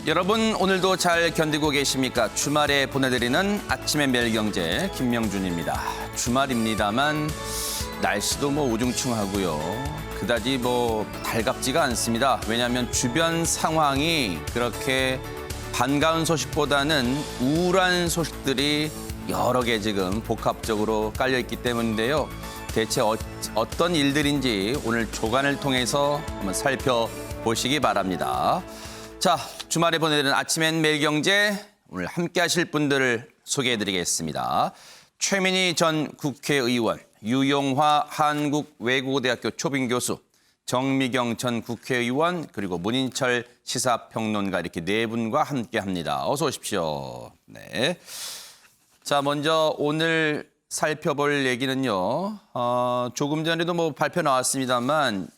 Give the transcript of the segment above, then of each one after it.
여러분 오늘도 잘 견디고 계십니까? 주말에 보내드리는 아침의 매일경제 김명준입니다. 주말입니다만 날씨도 우중충하고요. 그다지 달갑지가 않습니다. 왜냐하면 주변 상황이 그렇게 반가운 소식보다는 우울한 소식들이 여러 개 지금 복합적으로 깔려있기 때문인데요. 대체 어떤 일들인지 오늘 조간을 통해서 한번 살펴보시기 바랍니다. 자, 주말에 보내드리는 아침엔 매일경제 오늘 함께 하실 분들을 소개해드리겠습니다. 최민희 전 국회의원, 유용화 한국외국어대학교 초빙교수, 정미경 전 국회의원, 그리고 문인철 시사평론가 이렇게 네 분과 함께합니다. 어서 오십시오. 네. 자, 먼저 오늘 살펴볼 얘기는요. 조금 전에도 발표 나왔습니다만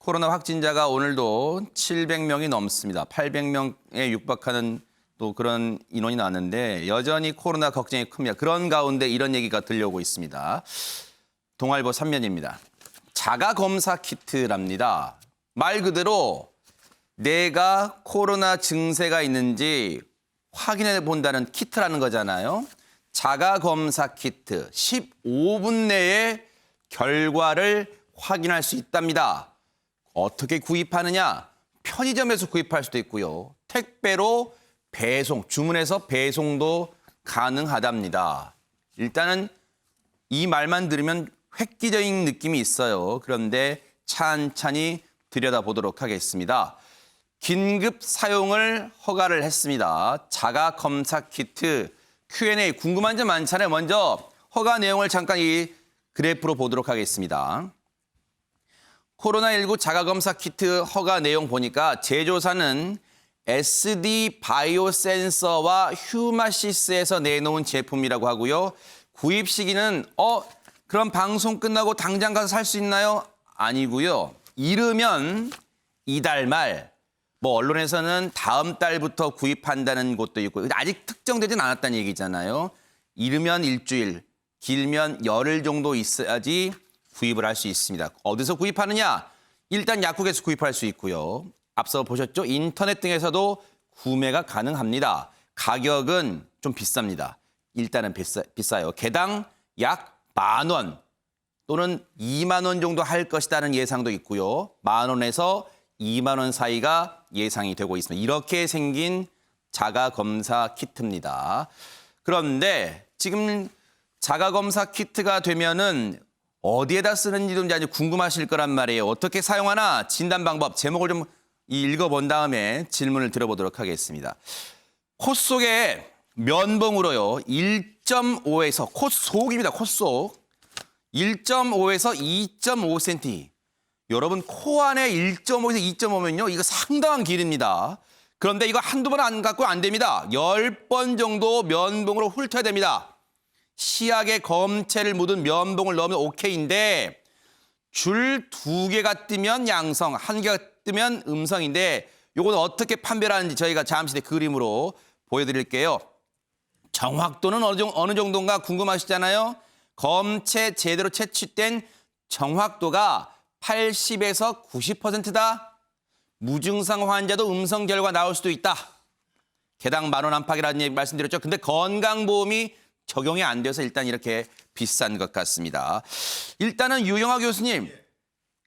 코로나 확진자가 오늘도 700명이 넘습니다. 800명에 육박하는 또 그런 인원이 나왔는데 여전히 코로나 걱정이 큽니다. 그런 가운데 이런 얘기가 들려오고 있습니다. 동아일보 3면입니다. 자가검사 키트랍니다. 말 그대로 내가 코로나 증세가 있는지 확인해 본다는 키트라는 거잖아요. 자가검사 키트 15분 내에 결과를 확인할 수 있답니다. 어떻게 구입하느냐? 편의점에서 구입할 수도 있고요. 택배로 배송, 주문해서 배송도 가능하답니다. 일단은 이 말만 들으면 획기적인 느낌이 있어요. 그런데 찬찬히 들여다보도록 하겠습니다. 긴급 사용을 허가를 했습니다. 자가검사 키트 Q&A 궁금한 점 많잖아요. 먼저 허가 내용을 잠깐 이 그래프로 보도록 하겠습니다. 코로나19 자가검사 키트 허가 내용 보니까 제조사는 SD 바이오센서와 휴마시스에서 내놓은 제품이라고 하고요. 구입 시기는 그럼 방송 끝나고 당장 가서 살 수 있나요? 아니고요. 이르면 이달 말, 언론에서는 다음 달부터 구입한다는 곳도 있고 아직 특정되진 않았다는 얘기잖아요. 이르면 일주일, 길면 열흘 정도 있어야지 구입을 할 수 있습니다. 어디서 구입하느냐? 일단 약국에서 구입할 수 있고요. 앞서 보셨죠? 인터넷 등에서도 구매가 가능합니다. 가격은 좀 비쌉니다. 일단은 비싸요. 개당 약 10,000원 또는 2만 원 정도 할 것이라는 예상도 있고요. 10,000원에서 2만 원 사이가 예상이 되고 있습니다. 이렇게 생긴 자가검사 키트입니다. 그런데 지금 자가검사 키트가 되면은 어디에다 쓰는지도 이제 궁금하실 거란 말이에요. 어떻게 사용하나 진단 방법 제목을 좀 읽어본 다음에 질문을 들어보도록 하겠습니다. 코 속에 면봉으로요. 1.5에서 코 속입니다. 코 속 1.5에서 2.5cm. 여러분 코 안에 1.5에서 2.5면요. 이거 상당한 길입니다. 그런데 이거 한두 번 안 갖고 안 됩니다. 10번 정도 면봉으로 훑어야 됩니다. 시약에 검체를 묻은 면봉을 넣으면 오케이인데 줄 2개가 뜨면 양성, 1개가 뜨면 음성인데 이건 어떻게 판별하는지 저희가 잠시 뒤에 그림으로 보여드릴게요. 정확도는 어느 정도인가 궁금하시잖아요. 검체 제대로 채취된 정확도가 80에서 90%다. 무증상 환자도 음성 결과 나올 수도 있다. 개당 10,000원 안팎이라는 얘기 말씀드렸죠. 근데 건강보험이 적용이 안 돼서 일단 이렇게 비싼 것 같습니다. 일단은 유영하 교수님,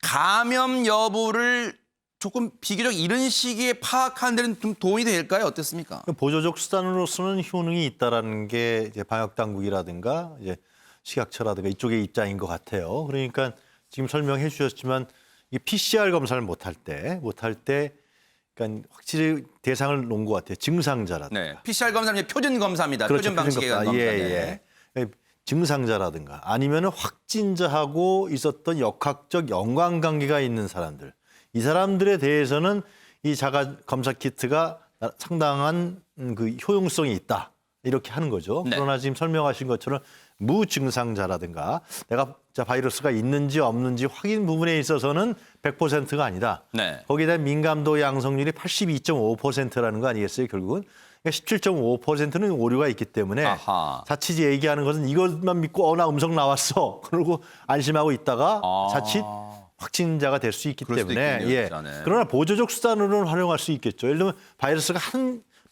감염 여부를 조금 비교적 이른 시기에 파악하는 데는 좀 도움이 될까요? 어떻습니까? 보조적 수단으로서는 효능이 있다라는 게 이제 방역 당국이라든가 이제 식약처라든가 이쪽의 입장인 것 같아요. 그러니까 지금 설명해 주셨지만 이 PCR 검사를 못할 때 그러니까 확실히 대상을 놓은 것 같아요. 증상자라든가. 네, PCR 검사는 표준 검사입니다. 그렇죠. 표준 방식의 검사. 예. 증상자라든가 아니면 확진자하고 있었던 역학적 연관관계가 있는 사람들. 이 사람들에 대해서는 이 자가 검사 키트가 상당한 그 효용성이 있다. 이렇게 하는 거죠. 네. 그러나 지금 설명하신 것처럼 무증상자라든가 내가 바이러스가 있는지 없는지 확인 부분에 있어서는 100%가 아니다. 네. 거기에 대한 민감도 양성률이 82.5%라는 거 아니겠어요, 결국은? 그러니까 17.5%는 오류가 있기 때문에 아하. 자칫 얘기하는 것은 이것만 믿고 나 음성 나왔어. 그러고 안심하고 있다가 자칫 확진자가 될 수 있기 그럴 수도 때문에 있군요, 예. 진짜, 네. 그러나 보조적 수단으로는 활용할 수 있겠죠. 예를 들면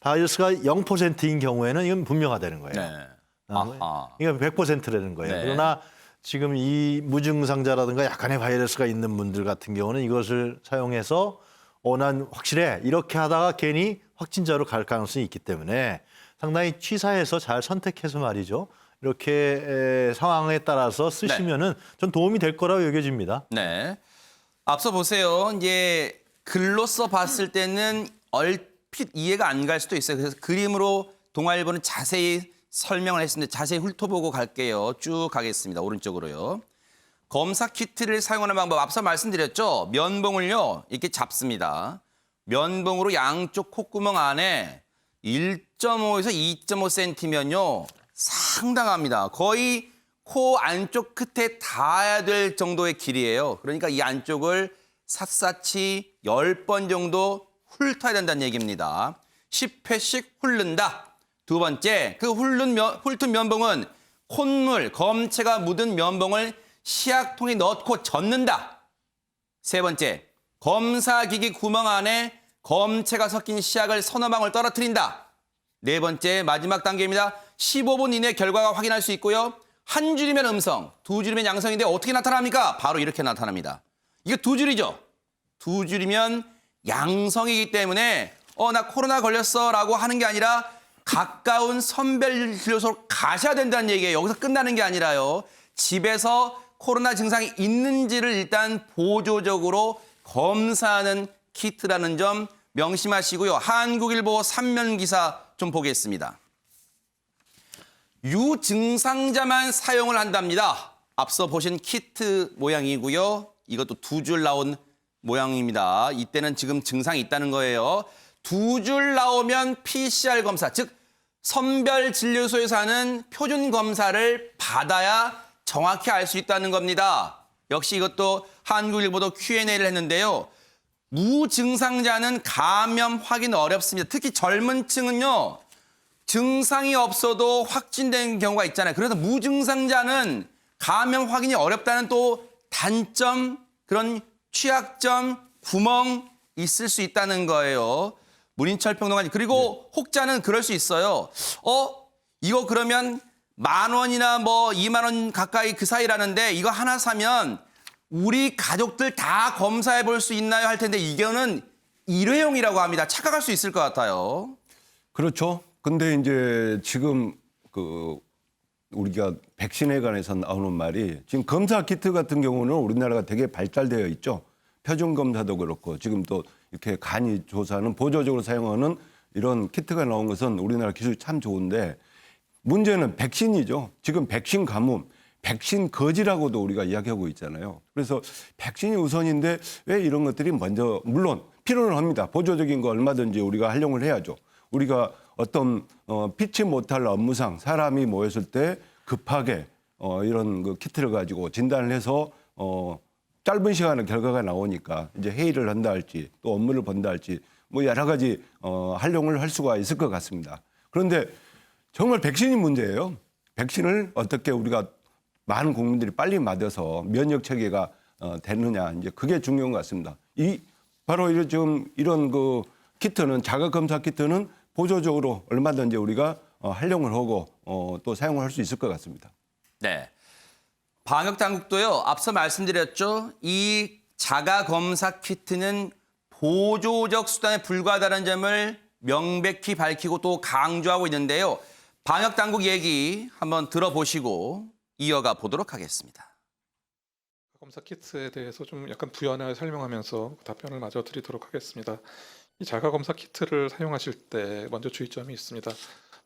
바이러스가 0%인 경우에는 이건 분명하다는 거예요. 네. 아하. 이건 100%라는 거예요. 네. 그러나 지금 이 무증상자라든가 약간의 바이러스가 있는 분들 같은 경우는 이것을 사용해서 난 확실해 이렇게 하다가 괜히 확진자로 갈 가능성이 있기 때문에 상당히 취사해서 잘 선택해서 말이죠. 이렇게 상황에 따라서 쓰시면은 전 도움이 될 거라고 여겨집니다. 네. 앞서 보세요. 이제 글로써 봤을 때는 얼핏 이해가 안 갈 수도 있어요. 그래서 그림으로 동아일보는 자세히 설명을 했습니다. 자세히 훑어보고 갈게요. 쭉 가겠습니다. 오른쪽으로요. 검사 키트를 사용하는 방법 앞서 말씀드렸죠. 면봉을요 이렇게 잡습니다. 면봉으로 양쪽 콧구멍 안에 1.5에서 2.5cm면요 상당합니다. 거의 코 안쪽 끝에 닿아야 될 정도의 길이에요. 그러니까 이 안쪽을 샅샅이 10번 정도 훑어야 된다는 얘기입니다. 10회씩 훑는다. 두 번째, 그 훑은 면봉은 콧물, 검체가 묻은 면봉을 시약통에 넣고 젓는다. 세 번째, 검사기기 구멍 안에 검체가 섞인 시약을 서너 방울 떨어뜨린다. 네 번째, 마지막 단계입니다. 15분 이내 결과가 확인할 수 있고요. 한 줄이면 음성, 두 줄이면 양성인데 어떻게 나타납니까? 바로 이렇게 나타납니다. 이게 두 줄이죠? 두 줄이면 양성이기 때문에 나 코로나 걸렸어 라고 하는 게 아니라 가까운 선별진료소로 가셔야 된다는 얘기예요. 여기서 끝나는 게 아니라요. 집에서 코로나 증상이 있는지를 일단 보조적으로 검사하는 키트라는 점 명심하시고요. 한국일보 3면 기사 좀 보겠습니다. 유증상자만 사용을 한답니다. 앞서 보신 키트 모양이고요. 이것도 두 줄 나온 모양입니다. 이때는 지금 증상이 있다는 거예요. 두 줄 나오면 PCR 검사, 즉 선별진료소에서 하는 표준 검사를 받아야 정확히 알 수 있다는 겁니다. 역시 이것도 한국일보도 Q&A를 했는데요. 무증상자는 감염 확인 어렵습니다. 특히 젊은 층은요. 증상이 없어도 확진된 경우가 있잖아요. 그래서 무증상자는 감염 확인이 어렵다는 또 단점, 그런 취약점, 구멍 있을 수 있다는 거예요. 문인철 평론가님. 그리고 혹자는 그럴 수 있어요. 이거 그러면 10,000원이나 뭐 2만 원 가까이 그 사이라는데 이거 하나 사면 우리 가족들 다 검사해 볼 수 있나요? 할 텐데 이거는 일회용이라고 합니다. 착각할 수 있을 것 같아요. 그렇죠. 근데 이제 지금 우리가 백신에 관해서 나오는 말이 지금 검사 키트 같은 경우는 우리나라가 되게 발달되어 있죠. 표준 검사도 그렇고 지금 또 이렇게 간이 조사는 보조적으로 사용하는 이런 키트가 나온 것은 우리나라 기술이 참 좋은데 문제는 백신이죠. 지금 백신 가뭄, 백신 거지라고도 우리가 이야기하고 있잖아요. 그래서 백신이 우선인데 왜 이런 것들이 먼저 물론 필요는 합니다. 보조적인 거 얼마든지 우리가 활용을 해야죠. 우리가 어떤 피치 못할 업무상 사람이 모였을 때 급하게 이런 그 키트를 가지고 진단을 해서 짧은 시간에 결과가 나오니까 이제 회의를 한다 할지 또 업무를 본다 할지 뭐 여러 가지 활용을 할 수가 있을 것 같습니다. 그런데 정말 백신이 문제예요. 백신을 어떻게 우리가 많은 국민들이 빨리 맞아서 면역 체계가 되느냐 이제 그게 중요한 것 같습니다. 바로 지금 이런 그 키트는 자가 검사 키트는 보조적으로 얼마든지 우리가 활용을 하고 또 사용을 할 수 있을 것 같습니다. 네. 방역 당국도요. 앞서 말씀드렸죠. 이 자가 검사 키트는 보조적 수단에 불과하다는 점을 명백히 밝히고 또 강조하고 있는데요. 방역 당국 얘기 한번 들어보시고 이어가 보도록 하겠습니다. 검사 키트에 대해서 좀 약간 부연하여 설명하면서 답변을 마저 드리도록 하겠습니다. 이 자가 검사 키트를 사용하실 때 먼저 주의점이 있습니다.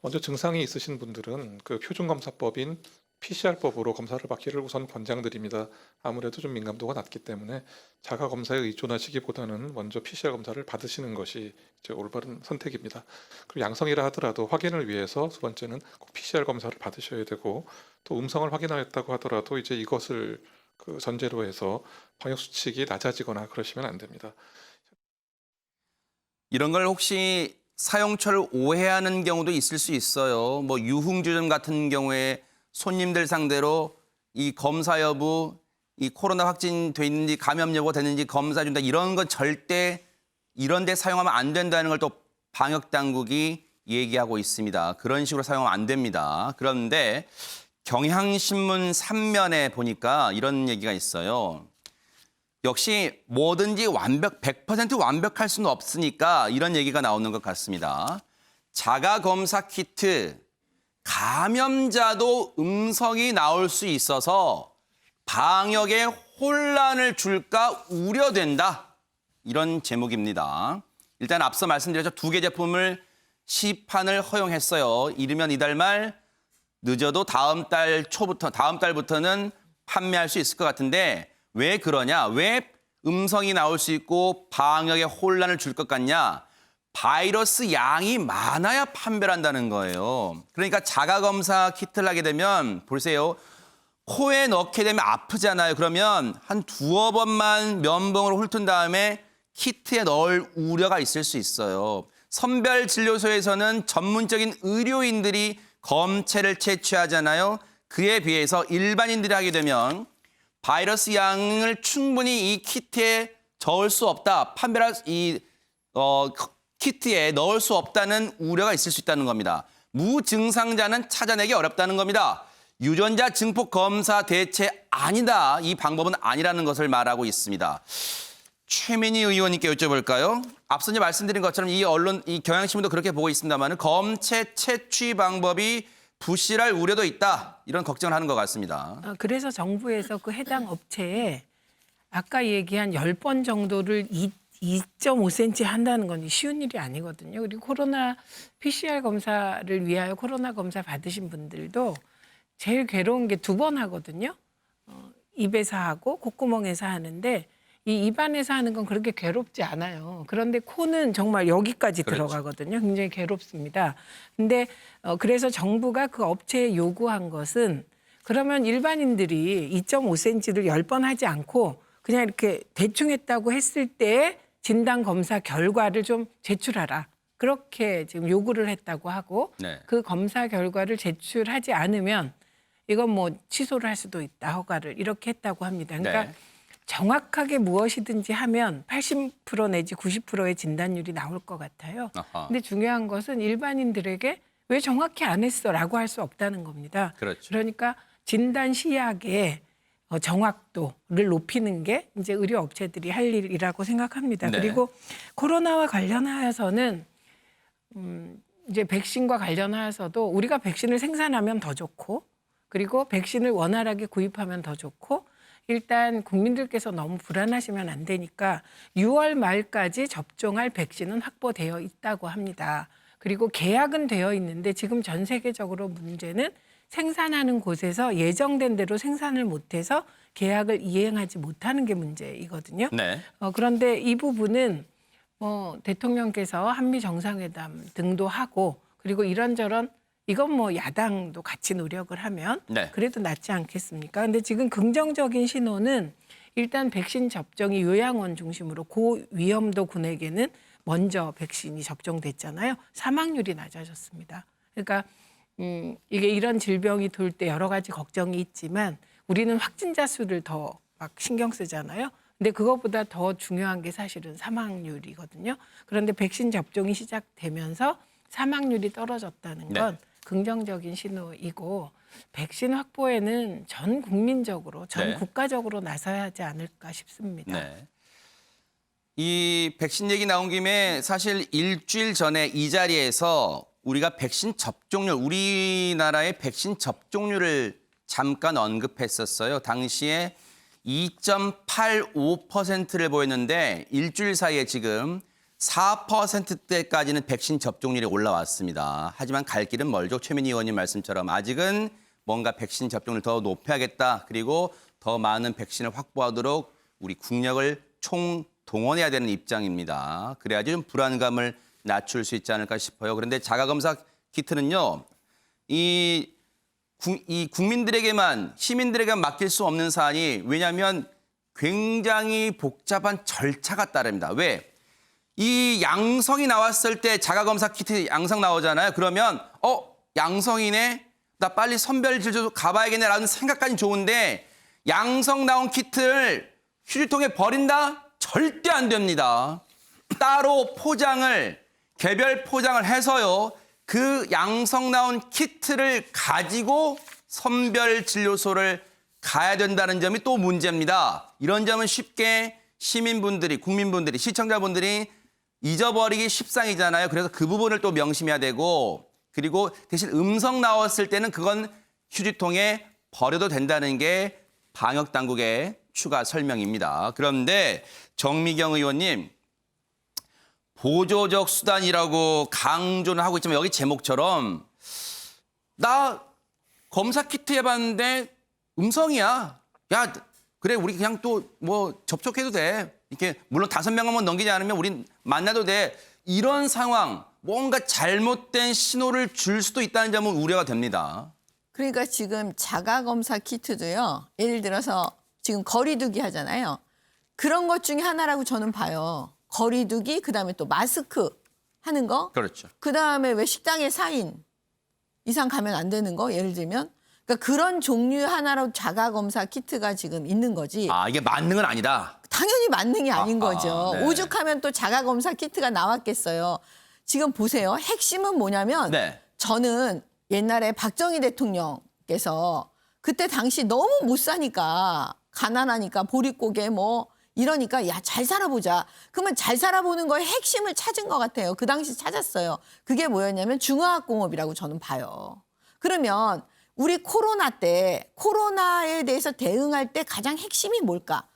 먼저 증상이 있으신 분들은 그 표준검사법인 PCR법으로 검사를 받기를 우선 권장드립니다. 아무래도 좀 민감도가 낮기 때문에 자가 검사에 의존하시기보다는 먼저 PCR 검사를 받으시는 것이 이제 올바른 선택입니다. 그리고 양성이라 하더라도 확인을 위해서 두 번째는 꼭 PCR 검사를 받으셔야 되고 또 음성을 확인하였다고 하더라도 이제 이것을 그 전제로 해서 방역 수칙이 낮아지거나 그러시면 안 됩니다. 이런 걸 혹시 사용처를 오해하는 경우도 있을 수 있어요. 뭐 유흥주점 같은 경우에 손님들 상대로 이 검사 여부 이 코로나 확진돼 있는지 감염 여부가 됐는지 검사해준다 이런 건 절대 이런 데 사용하면 안 된다는 걸 또 방역 당국이 얘기하고 있습니다. 그런 식으로 사용하면 안 됩니다. 그런데 경향신문 3면에 보니까 이런 얘기가 있어요. 역시 뭐든지 100% 완벽할 수는 없으니까 이런 얘기가 나오는 것 같습니다. 자가검사 키트, 감염자도 음성이 나올 수 있어서 방역에 혼란을 줄까 우려된다. 이런 제목입니다. 일단 앞서 말씀드렸죠. 2개 제품을 시판을 허용했어요. 이르면 이달 말, 늦어도 다음 달부터는 판매할 수 있을 것 같은데 왜 그러냐? 왜 음성이 나올 수 있고 방역에 혼란을 줄 것 같냐? 바이러스 양이 많아야 판별을 한다는 거예요. 그러니까 자가검사 키트를 하게 되면 보세요. 코에 넣게 되면 아프잖아요. 그러면 한 2-3번만 면봉으로 훑은 다음에 키트에 넣을 우려가 있을 수 있어요. 선별진료소에서는 전문적인 의료인들이 검체를 채취하잖아요. 그에 비해서 일반인들이 하게 되면 바이러스 양을 충분히 이 키트에 저을 수 없다. 키트에 넣을 수 없다는 우려가 있을 수 있다는 겁니다. 무증상자는 찾아내기 어렵다는 겁니다. 유전자 증폭 검사 대체 아니다. 이 방법은 아니라는 것을 말하고 있습니다. 최민희 의원님께 여쭤볼까요? 앞서 이제 말씀드린 것처럼 이 경향신문도 그렇게 보고 있습니다만 검체 채취 방법이 부실할 우려도 있다. 이런 걱정을 하는 것 같습니다. 그래서 정부에서 그 해당 업체에 아까 얘기한 10번 정도를 2.5cm 한다는 건 쉬운 일이 아니거든요. 그리고 코로나 PCR 검사를 위하여 코로나 검사 받으신 분들도 제일 괴로운 게 2번 하거든요. 입에서 하고 콧구멍에서 하는데 이 입안에서 하는 건 그렇게 괴롭지 않아요. 그런데 코는 정말 여기까지 그렇죠. 들어가거든요. 굉장히 괴롭습니다. 근데 그래서 정부가 그 업체에 요구한 것은 그러면 일반인들이 2.5cm를 10번 하지 않고 그냥 이렇게 대충 했다고 했을 때 진단 검사 결과를 좀 제출하라. 그렇게 지금 요구를 했다고 하고 네. 그 검사 결과를 제출하지 않으면 이건 뭐 취소를 할 수도 있다. 허가를 이렇게 했다고 합니다. 그러니까 네. 정확하게 무엇이든지 하면 80% 내지 90%의 진단율이 나올 것 같아요. 아하. 근데 중요한 것은 일반인들에게 왜 정확히 안 했어라고 할 수 없다는 겁니다. 그렇죠. 그러니까 진단 시약의 정확도를 높이는 게 이제 의료 업체들이 할 일이라고 생각합니다. 네. 그리고 코로나와 관련하여서는 이제 백신과 관련하여서도 우리가 백신을 생산하면 더 좋고 그리고 백신을 원활하게 구입하면 더 좋고 일단 국민들께서 너무 불안하시면 안 되니까 6월 말까지 접종할 백신은 확보되어 있다고 합니다. 그리고 계약은 되어 있는데 지금 전 세계적으로 문제는 생산하는 곳에서 예정된 대로 생산을 못해서 계약을 이행하지 못하는 게 문제이거든요. 네. 그런데 이 부분은 대통령께서 한미 정상회담 등도 하고 그리고 이런저런 이건 뭐 야당도 같이 노력을 하면 네. 그래도 낫지 않겠습니까? 근데 지금 긍정적인 신호는 일단 백신 접종이 요양원 중심으로 고위험도 군에게는 먼저 백신이 접종됐잖아요. 사망률이 낮아졌습니다. 그러니까 이게 이런 질병이 돌 때 여러 가지 걱정이 있지만 우리는 확진자 수를 더 막 신경 쓰잖아요. 근데 그것보다 더 중요한 게 사실은 사망률이거든요. 그런데 백신 접종이 시작되면서 사망률이 떨어졌다는 건 네. 긍정적인 신호이고 백신 확보에는 전 국민적으로 전 네. 국가적으로 나서야 하지 않을까 싶습니다. 네. 이 백신 얘기 나온 김에 사실 일주일 전에 이 자리에서 우리가 백신 접종률, 우리나라의 백신 접종률을 잠깐 언급했었어요. 당시에 2.85%를 보였는데 일주일 사이에 지금 4%대까지는 백신 접종률이 올라왔습니다. 하지만 갈 길은 멀죠. 최민희 의원님 말씀처럼 아직은 뭔가 백신 접종을 더 높여야겠다. 그리고 더 많은 백신을 확보하도록 우리 국력을 총동원해야 되는 입장입니다. 그래야지 좀 불안감을 낮출 수 있지 않을까 싶어요. 그런데 자가검사 키트는요. 이 국민들에게만 시민들에게만 맡길 수 없는 사안이 왜냐하면 굉장히 복잡한 절차가 따릅니다. 왜? 이 양성이 나왔을 때 자가검사 키트 양성 나오잖아요. 그러면 양성이네. 나 빨리 선별진료소 가봐야겠네라는 생각까지 좋은데 양성 나온 키트를 휴지통에 버린다? 절대 안 됩니다. 따로 포장을 개별 포장을 해서요. 그 양성 나온 키트를 가지고 선별진료소를 가야 된다는 점이 또 문제입니다. 이런 점은 쉽게 시민분들이, 국민분들이, 시청자분들이 잊어버리기 십상이잖아요. 그래서 그 부분을 또 명심해야 되고, 그리고 대신 음성 나왔을 때는 그건 휴지통에 버려도 된다는 게 방역당국의 추가 설명입니다. 그런데 정미경 의원님, 보조적 수단이라고 강조는 하고 있지만 여기 제목처럼 나 검사 키트 해봤는데 음성이야. 야, 그래 우리 그냥 또 뭐 접촉해도 돼. 이렇게 물론 5명만 넘기지 않으면 우린 만나도 돼. 이런 상황, 뭔가 잘못된 신호를 줄 수도 있다는 점은 우려가 됩니다. 그러니까 지금 자가검사 키트도요. 예를 들어서 지금 거리두기 하잖아요. 그런 것 중에 하나라고 저는 봐요. 거리두기, 그다음에 또 마스크 하는 거. 그렇죠. 그다음에 왜 식당에 4인 이상 가면 안 되는 거 예를 들면. 그러니까 그런 종류 하나로 자가검사 키트가 지금 있는 거지. 아, 이게 맞는 건 아니다. 당연히 만능이 아닌 아하, 거죠. 네. 오죽하면 또 자가검사 키트가 나왔겠어요. 지금 보세요. 핵심은 뭐냐면 네. 저는 옛날에 박정희 대통령께서 그때 당시 너무 못 사니까 가난하니까 보릿고개 뭐 이러니까 야, 잘 살아보자. 그러면 잘 살아보는 거에 핵심을 찾은 것 같아요. 그 당시 찾았어요. 그게 뭐였냐면 중화학공업이라고 저는 봐요. 그러면 우리 코로나 때 코로나에 대해서 대응할 때 가장 핵심이 뭘까?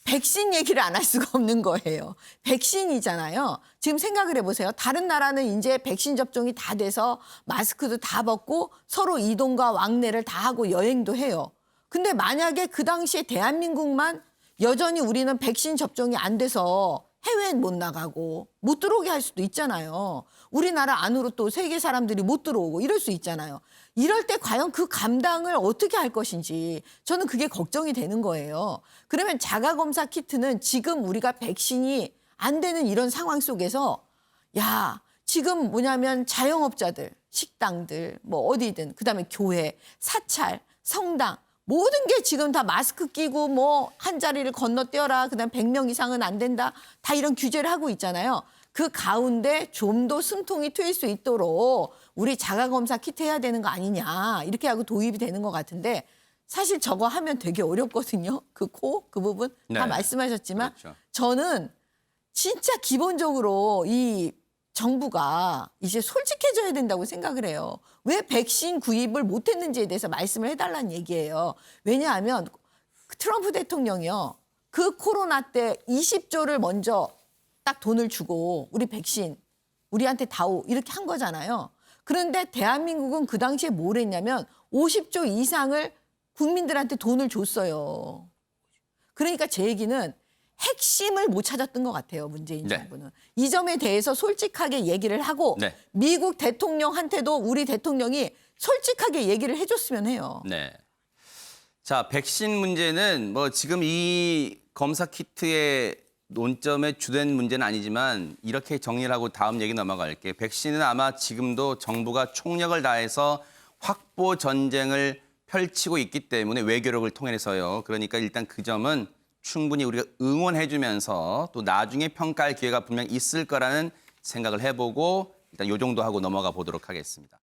백신 얘기를 안 할 수가 없는 거예요. 백신이잖아요. 지금 생각을 해보세요. 다른 나라는 이제 백신 접종이 다 돼서 마스크도 다 벗고 서로 이동과 왕래를 다 하고 여행도 해요. 근데 만약에 그 당시에 대한민국만 여전히 우리는 백신 접종이 안 돼서 해외엔 못 나가고 못 들어오게 할 수도 있잖아요. 우리나라 안으로 또 세계 사람들이 못 들어오고 이럴 수 있잖아요. 이럴 때 과연 그 감당을 어떻게 할 것인지 저는 그게 걱정이 되는 거예요. 그러면 자가검사 키트는 지금 우리가 백신이 안 되는 이런 상황 속에서 야, 지금 뭐냐면 자영업자들, 식당들, 뭐 어디든 그다음에 교회, 사찰, 성당 모든 게 지금 다 마스크 끼고 뭐 한 자리를 건너뛰어라. 그다음 100명 이상은 안 된다. 다 이런 규제를 하고 있잖아요. 그 가운데 좀 더 숨통이 트일 수 있도록 우리 자가검사 키트 해야 되는 거 아니냐. 이렇게 하고 도입이 되는 것 같은데 사실 저거 하면 되게 어렵거든요. 그 부분 네. 다 말씀하셨지만 그렇죠. 저는 진짜 기본적으로 이 정부가 이제 솔직해져야 된다고 생각을 해요. 왜 백신 구입을 못했는지에 대해서 말씀을 해달라는 얘기예요. 왜냐하면 트럼프 대통령이요. 그 코로나 때 20조를 먼저 딱 돈을 주고 우리 백신 우리한테 다오 이렇게 한 거잖아요. 그런데 대한민국은 그 당시에 뭘 했냐면 50조 이상을 국민들한테 돈을 줬어요. 그러니까 제 얘기는 핵심을 못 찾았던 것 같아요. 문재인 네. 정부는. 이 점에 대해서 솔직하게 얘기를 하고 네. 미국 대통령한테도 우리 대통령이 솔직하게 얘기를 해줬으면 해요. 네. 자, 백신 문제는 뭐 지금 이 검사 키트의 논점의 주된 문제는 아니지만 이렇게 정리를 하고 다음 얘기 넘어갈게요. 백신은 아마 지금도 정부가 총력을 다해서 확보 전쟁을 펼치고 있기 때문에 외교력을 통해서요. 그러니까 일단 그 점은 충분히 우리가 응원해주면서 또 나중에 평가할 기회가 분명 있을 거라는 생각을 해보고 일단 요 정도 하고 넘어가 보도록 하겠습니다.